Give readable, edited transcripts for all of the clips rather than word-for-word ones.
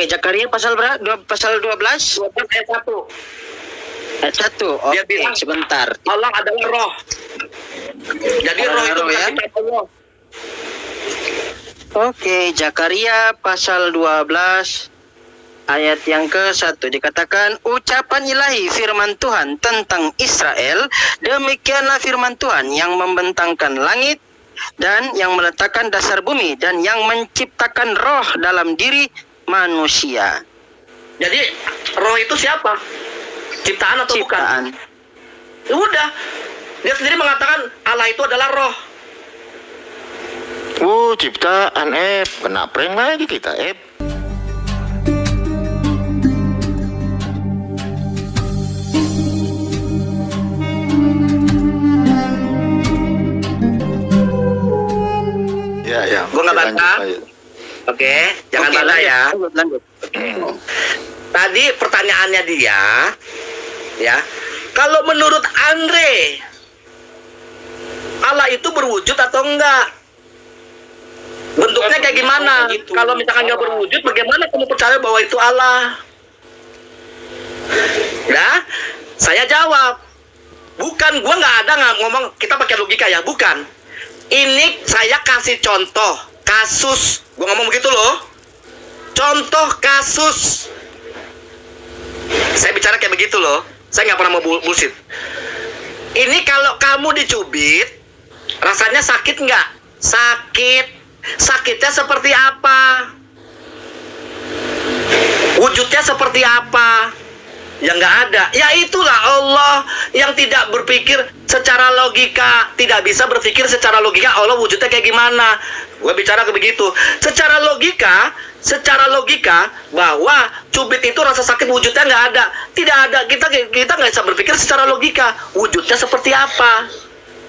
Oke, Zakaria pasal berapa? Pasal 12 ayat 1. ayat 1. Dia Oke, bilang, sebentar. Allah adalah roh. Jadi roh itu bukan ya. sifat Allah. Oke, Zakaria pasal 12 ayat yang ke-1 dikatakan, ucapan ilahi firman Tuhan tentang Israel, demikianlah firman Tuhan yang membentangkan langit dan yang meletakkan dasar bumi dan yang menciptakan roh dalam diri manusia. Jadi roh itu siapa? Ciptaan atau Ciptaan. bukan? Udah. Dia sendiri mengatakan Allah itu adalah roh. Ciptaan kena prank lagi kita Ya. Gua nggak bantah. Oke, jangan bantah ya. Lanjut. Tadi pertanyaannya dia, ya, kalau menurut Andre, Allah itu berwujud atau enggak? Bentuknya kayak gimana? Kalau misalkan nggak berwujud, bagaimana kamu percaya bahwa itu Allah? Ya, saya jawab, bukan, gua nggak ada ngomong kita pakai logika ya, bukan. Ini saya kasih contoh kasus, gua ngomong begitu loh. Contoh kasus. Saya bicara kayak begitu loh. Saya nggak pernah mau bullshit. Ini kalau kamu dicubit, rasanya sakit nggak? Sakit. Sakitnya seperti apa? Wujudnya seperti apa? Ya nggak ada. Ya itulah Allah yang tidak berpikir secara logika. Tidak bisa berpikir secara logika Allah wujudnya kayak gimana. Gue bicara ke begitu. Secara logika bahwa cubit itu rasa sakit wujudnya nggak ada. Tidak ada. Kita nggak bisa berpikir secara logika wujudnya seperti apa.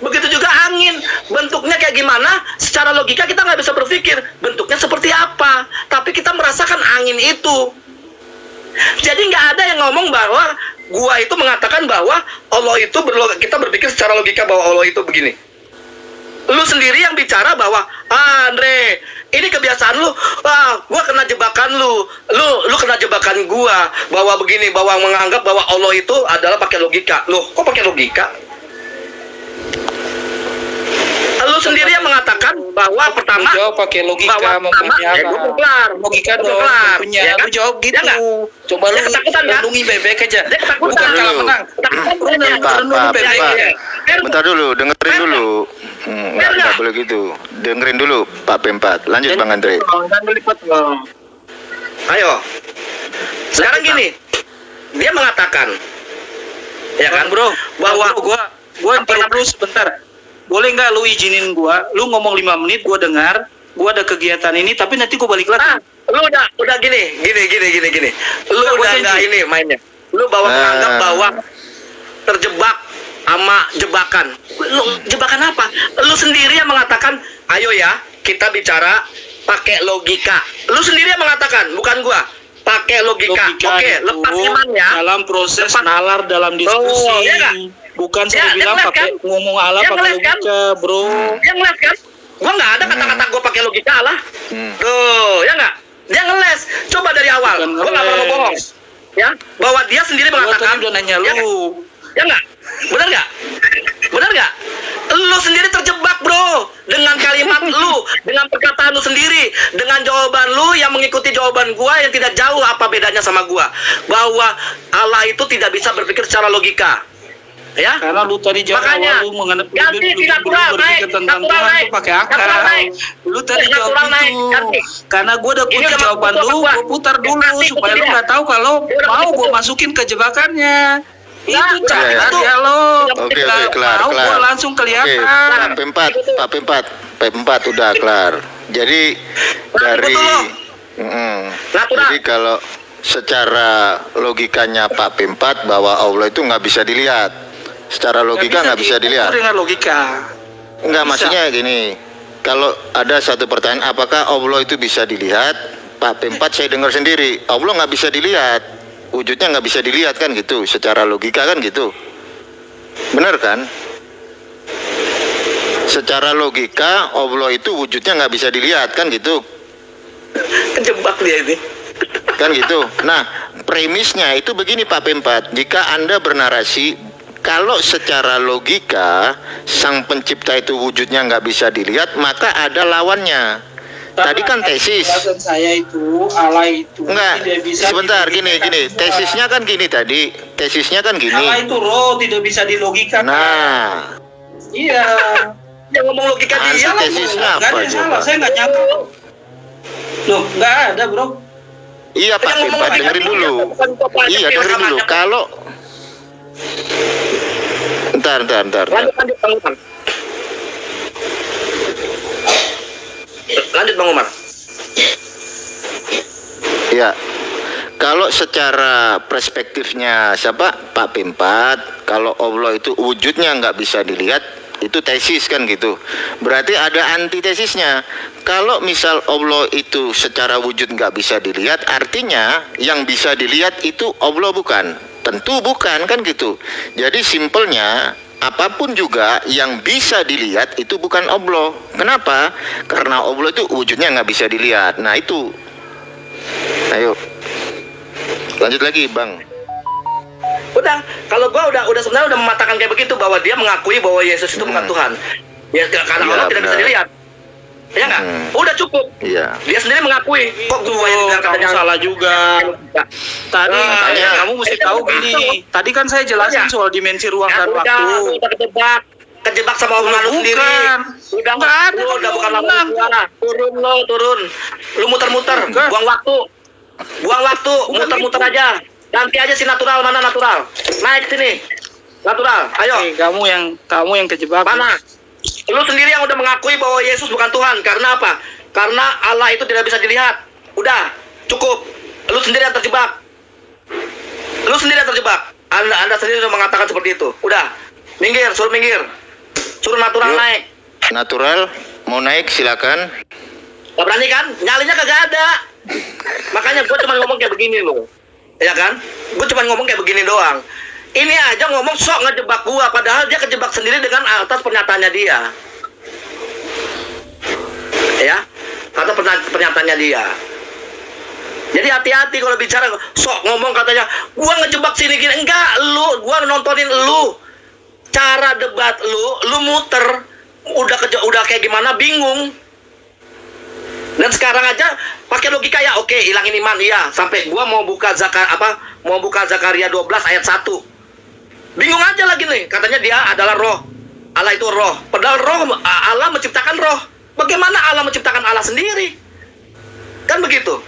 Begitu juga angin, bentuknya kayak gimana, secara logika kita nggak bisa berpikir bentuknya seperti apa, tapi kita merasakan angin itu. Jadi nggak ada yang ngomong bahwa gua itu mengatakan bahwa Allah itu kita berpikir secara logika bahwa Allah itu begini. Lu sendiri yang bicara bahwa Andre, ini kebiasaan lu, gua kena jebakan lu kena jebakan gua bahwa begini, bahwa menganggap bahwa Allah itu adalah pakai logika. Loh, kok pakai logika? Lu sendiri yang mengatakan bahwa pertama jawab pakai logika bahwa mau punya apa? kelar. Logika dong punya. Ya kan? Lu jawab gitu. Ya Coba lu renungi bebek aja. Bukan kalah menang. Bentar dulu, dengerin dulu. Nggak boleh gitu. Dengerin dulu Pak P4. Lanjut Bang Andre. Ayo. Sekarang gini. Dia mengatakan, ya kan bro, bahwa gua interview sebentar. Boleh nggak lu izinin gua? Lu ngomong 5 menit, gua dengar. Gua ada kegiatan ini, tapi nanti gua balik lagi. Lu udah gini. Lu udah nggak ini mainnya. Lu menganggap bahwa terjebak sama jebakan. Lu jebakan apa? Lu sendiri yang mengatakan, ayo ya, kita bicara pakai logika. Lu sendiri yang mengatakan, bukan gua. Pakai logika. Oke, lepas iman ya. Dalam proses nalar dalam diskusi. Oh, ya bukan saya bilang pakai ngomong Allah pakai logika, bro. Yang ngeles kan? Gua nggak ada kata-kata gua pakai logika Allah. Tuh, ya nggak? Dia ngeles. Coba dari awal. Gua nggak pernah bohong. Ya, bahwa dia sendiri mengatakan. Gua tadi udah nanya lu. Ya nggak? Benar nggak? Lu sendiri terjebak bro dengan kalimat lu, dengan perkataan lu sendiri, dengan jawaban lu yang mengikuti jawaban gua yang tidak jauh apa bedanya sama gua, bahwa Allah itu tidak bisa berpikir secara logika. Ya, karena lu tadi jawab makanya lu mengenai ganti natural naik, tentang Tuhan itu pakai akal. Lu tadi jawab itu karena gua udah punya jawaban lu, gua putar dulu supaya lu nggak tahu kalau mau gua masukin ke jebakannya. Itu cara dia lo. Oke, kelar. Gua langsung kelihatan. Pak P4 udah kelar. Jadi dari jadi kalau secara logikanya Pak P4 bahwa Allah itu nggak bisa dilihat. Secara logika nggak bisa dilihat. Dengan logika. Nggak, maksudnya gini. Kalau ada satu pertanyaan, apakah Allah itu bisa dilihat? Pak P4 saya dengar sendiri, Allah nggak bisa dilihat. Wujudnya nggak bisa dilihat kan gitu. Secara logika kan gitu. Benar kan? Secara logika Allah itu wujudnya nggak bisa dilihat kan gitu. Kejebak dia ini. Kan gitu. Nah, premisnya itu begini Pak Pempat. Jika Anda bernarasi kalau secara logika sang pencipta itu wujudnya nggak bisa dilihat, maka ada lawannya. Tadi kan tesis. Penjelasan saya itu Allah itu Enggak, tidak bisa sebentar dilogikakan gini. semua. Tesisnya kan gini tadi. Tesisnya kan gini. Allah itu roh tidak bisa dilogikakan. Nah, Iya. Yang ngomong logika Anti dia lah. tesisnya Nggak apa ada yang salah, coba? saya nggak nyangka. Loh, nggak ada bro. Iya Pak Yang ngomong Pempat, logika dengerin dia, dulu. bukan Bapak Iya, yang dengerin dulu. namanya. Kalau Ntar. Lanjut Bang Umar. Lanjut Bang Umar. Ya, kalau secara perspektifnya siapa Pak Pempat, kalau Allah itu wujudnya nggak bisa dilihat, itu tesis kan gitu. Berarti ada antitesisnya. Kalau misal Allah itu secara wujud nggak bisa dilihat, artinya yang bisa dilihat itu Allah bukan? Tentu bukan kan gitu. Jadi simpelnya apapun juga yang bisa dilihat itu bukan Allah. Kenapa? Karena Allah itu wujudnya nggak bisa dilihat. Nah itu. Ayo. Lanjut lagi, Bang. Udah, kalau gua udah sebenarnya udah mematakan kayak begitu bahwa dia mengakui bahwa Yesus itu bukan Tuhan. Ya karena Iya, Allah tidak bisa benar. dilihat. Ya enggak? Udah cukup. Iya. Dia sendiri mengakui. Kok gua yang bilang Kamu katanya salah juga. Tadi makanya. kamu mesti tahu gini. Tadi kan saya jelasin soal dimensi ruang Ya dan udah, waktu. udah kejebak sama omongan lu sendiri. Bukan. Udah Nggak ada lu udah yang bukan ngomong. lawan gua. Turun. Lu muter-muter, Bukan. buang waktu. Muter-muter aja. Ganti aja si natural, mana natural? Naik sini. Natural, ayo. Kamu yang kejebak. Mana? Lu sendiri yang udah mengakui bahwa Yesus bukan Tuhan. Karena apa? Karena Allah itu tidak bisa dilihat. Udah, cukup. Lu sendiri yang terjebak. Anda sendiri sudah mengatakan seperti itu. Udah, minggir. Suruh natural Yuk. naik. Natural mau naik silakan. Gak berani kan? Nyalinya kagak ada. Makanya gue cuma ngomong kayak begini loh. Ya kan? Gue cuma ngomong kayak begini doang. Ini aja ngomong sok ngejebak gua, padahal dia kejebak sendiri dengan atas pernyataannya dia. Ya, atas pernyataannya dia. Jadi hati-hati kalau bicara sok ngomong katanya gua ngejebak sini gini. Enggak, gua nontonin lu. Cara debat lu muter udah kayak gimana bingung. Dan sekarang aja pakai logika ya, oke, hilangin iman iya, sampai gua mau buka Zakaria 12 ayat 1. Bingung aja lagi nih, katanya dia adalah roh. Allah itu roh. Padahal Allah menciptakan roh. Bagaimana Allah menciptakan Allah sendiri? Kan begitu.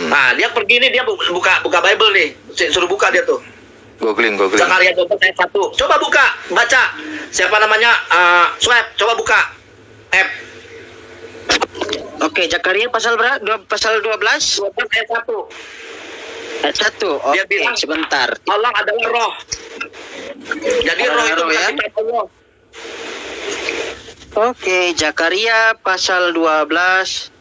Nah, dia pergi nih, dia buka Bible nih. Suruh buka dia tuh. Googling. Zakaria 12 ayat 1. Coba buka, baca. Siapa namanya? Swab, coba buka. Oke, Zakaria pasal berapa? Pasal 12 ayat 1. ayat 1. Oke, Dia bilang, sebentar. Allah adalah roh. Jadi Allah roh itu roh, bukan ya? ciptaan Allah. Oke, Zakaria pasal 12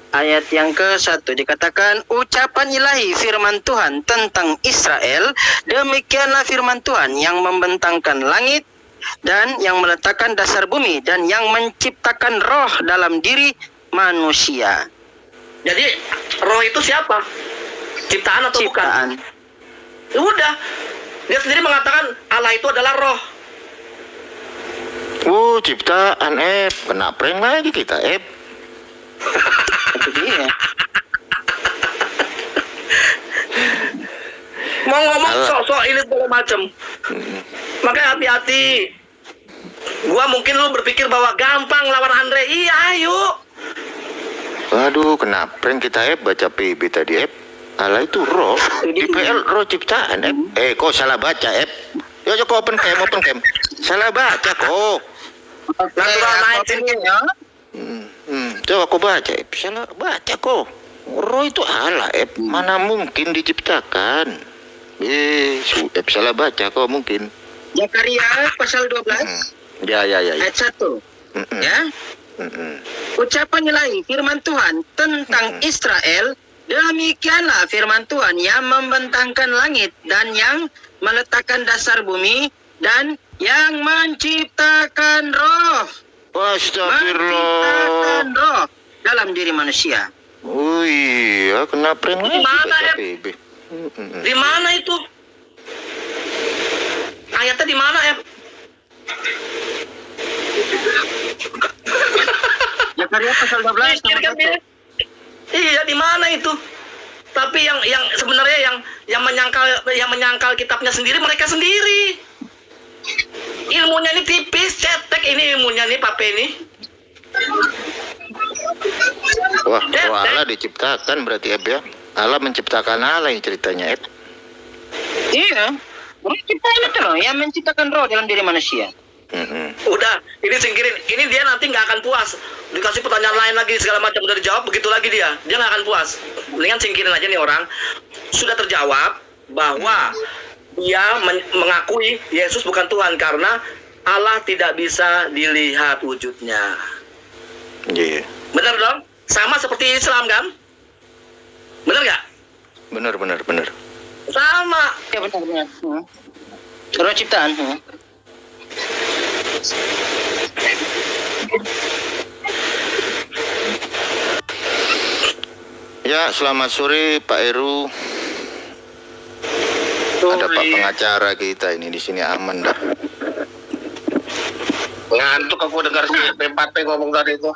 ayat yang ke-1 dikatakan, ucapan ilahi firman Tuhan tentang Israel, demikianlah firman Tuhan yang membentangkan langit dan yang meletakkan dasar bumi dan yang menciptakan roh dalam diri manusia. Jadi roh itu siapa? Ciptaan atau Ciptaan. bukan? Ya udah, dia sendiri mengatakan Allah itu adalah roh. Ciptaan kena prank lagi kita Itu dia. Mau ngomong Allah. sok-sok ini segala macam. Makanya hati-hati. Gua mungkin lu berpikir bahwa gampang lawan Andre. Iya, ayo. Waduh, kena prank kita baca PB tadi Allah itu roh. IPL roh ciptaan kok salah baca Yo kok open cam. Salah baca kok. Natural naik sini ya. Coba kau baca salah baca kok. Roh itu Allah mana mungkin diciptakan. Salah baca kok mungkin. Zakaria pasal 12 Ya. ayat 1. Ya. Ucapan ilahi firman Tuhan tentang Israel, demikianlah firman Tuhan yang membentangkan langit dan yang meletakkan dasar bumi dan yang menciptakan roh. Astagfirullah. Menciptakan roh dalam diri manusia. Oh iya, kena prank lagi Di mana, kata Ep? PB. Di mana itu? Ayatnya di mana, Ep? Zakaria pasal 12 Mikir kan dia. Iya, di mana itu? Tapi yang sebenarnya yang menyangkal kitabnya sendiri mereka sendiri. Ilmunya ini tipis, cetek ini ilmunya nih Pape ini. Wah, kalau Allah diciptakan berarti Eb ya. Allah menciptakan Allah yang ceritanya Eb. Iya. Menciptakan itu loh, yang menciptakan roh dalam diri manusia. Udah, ini singkirin. Ini dia nanti nggak akan puas. Dikasih pertanyaan lain lagi segala macam udah dijawab begitu lagi dia nggak akan puas. Mendingan singkirin aja nih orang. Sudah terjawab bahwa dia mengakui Yesus bukan Tuhan karena Allah tidak bisa dilihat wujudnya. Iya. Bener dong? Sama seperti Islam kan? Bener nggak? Bener. Sama. Ya benar. Roh ciptaan. Ya, selamat sore Pak Heru. Ada Pak pengacara kita ini di sini aman dah. Ngantuk aku dengar si P4P ngomong tadi itu.